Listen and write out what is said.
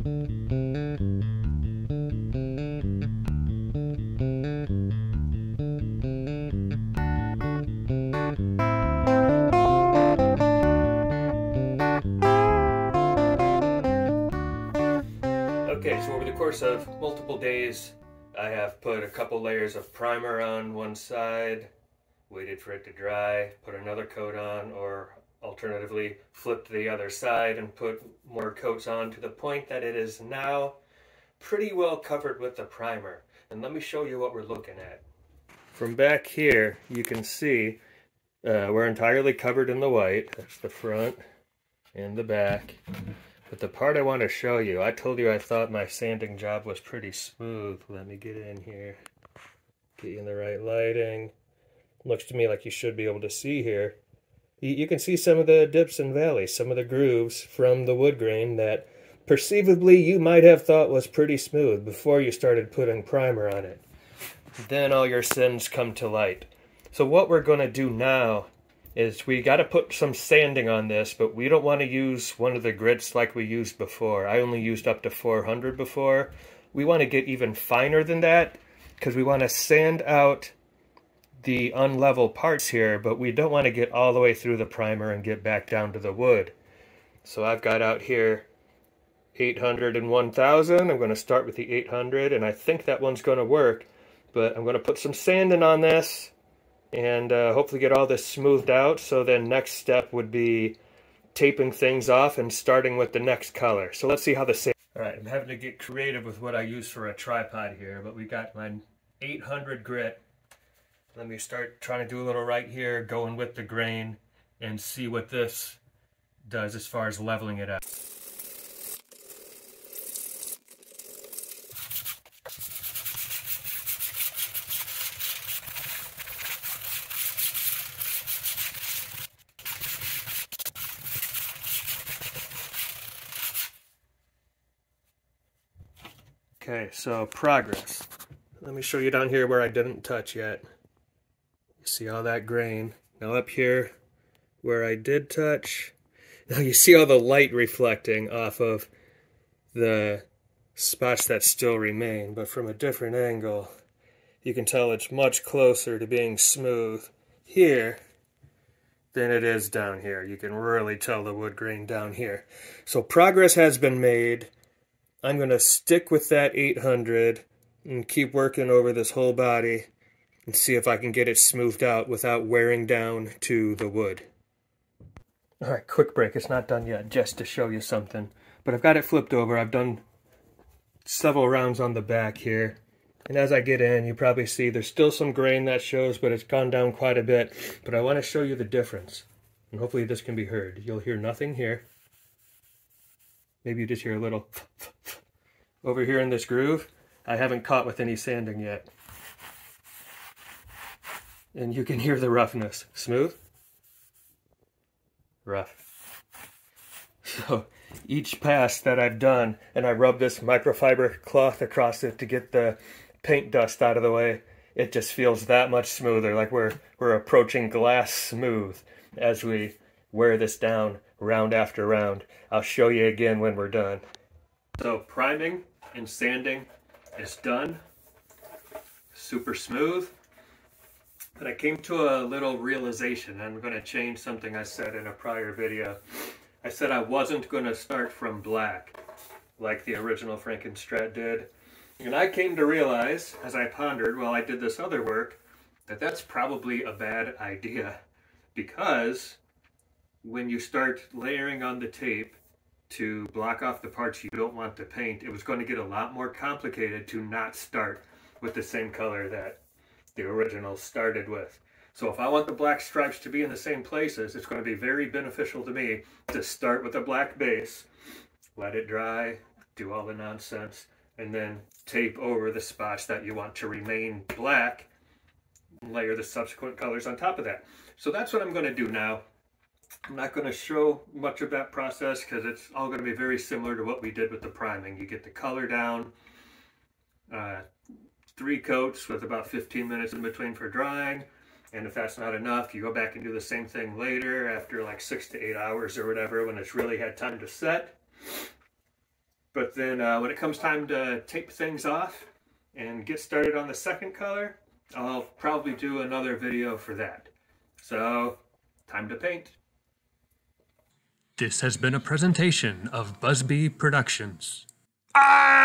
Okay, so over the course of multiple days, I have put a couple layers of primer on one side, waited for it to dry, put another coat on, or alternatively flipped the other side and put more coats on to the point that it is now pretty well covered with the primer. And let me show you what we're looking at. From back here, you can see we're entirely covered in the white. That's the front and the back. But the part I want to show you, I told you I thought my sanding job was pretty smooth. Let me get in here, get you in the right lighting. Looks to me like you should be able to see here. You can see some of the dips and valleys, some of the grooves from the wood grain that perceivably you might have thought was pretty smooth before you started putting primer on it. Then all your sins come to light. So what we're going to do now is we got to put some sanding on this, but we don't want to use one of the grits like we used before. I only used up to 400 before. We want to get even finer than that because we want to sand out the unlevel parts here, but we don't want to get all the way through the primer and get back down to the wood. So I've got out here 800 and 1000. I'm going to start with the 800, and I think that one's going to work, but I'm going to put some sanding on this and hopefully get all this smoothed out. So then next step would be taping things off and starting with the next color. So let's see how the sand... Alright, I'm having to get creative with what I use for a tripod here, but we got my 800 grit. Let me start trying to do a little right here, going with the grain, and see what this does as far as leveling it out. Okay, so progress. Let me show you down here where I didn't touch yet. You see all that grain. Now up here where I did touch, now you see all the light reflecting off of the spots that still remain, but from a different angle, you can tell it's much closer to being smooth here than it is down here. You can really tell the wood grain down here. So progress has been made. I'm going to stick with that 800 and keep working over this whole body and see if I can get it smoothed out without wearing down to the wood. Alright, quick break. It's not done yet, just to show you something. But I've got it flipped over. I've done several rounds on the back here. And as I get in, you probably see there's still some grain that shows, but it's gone down quite a bit. But I want to show you the difference. And hopefully this can be heard. You'll hear nothing here. Maybe you just hear a little over here in this groove. I haven't caught with any sanding yet. And you can hear the roughness. Smooth? Rough. So each pass that I've done, and I rub this microfiber cloth across it to get the paint dust out of the way, it just feels that much smoother, like we're approaching glass smooth as we wear this down round after round. I'll show you again when we're done. So priming and sanding is done. Super smooth. But I came to a little realization. I'm going to change something I said in a prior video. I said I wasn't going to start from black like the original FrankenStrat did. And I came to realize, as I pondered while I did this other work, that that's probably a bad idea. Because when you start layering on the tape to block off the parts you don't want to paint, it was going to get a lot more complicated to not start with the same color that the original started with. So if I want the black stripes to be in the same places, it's going to be very beneficial to me to start with a black base, let it dry, do all the nonsense, and then tape over the spots that you want to remain black, and layer the subsequent colors on top of that. So that's what I'm going to do now. I'm not going to show much of that process because it's all going to be very similar to what we did with the priming. You get the color down, 3 coats with about 15 minutes in between for drying, and if that's not enough, you go back and do the same thing later after like 6 to 8 hours or whatever when it's really had time to set. But But then when it comes time to tape things off and get started on the second color, I'll probably do another video for that. So, time to paint. This has been a presentation of Buzzbee Productions. Ah!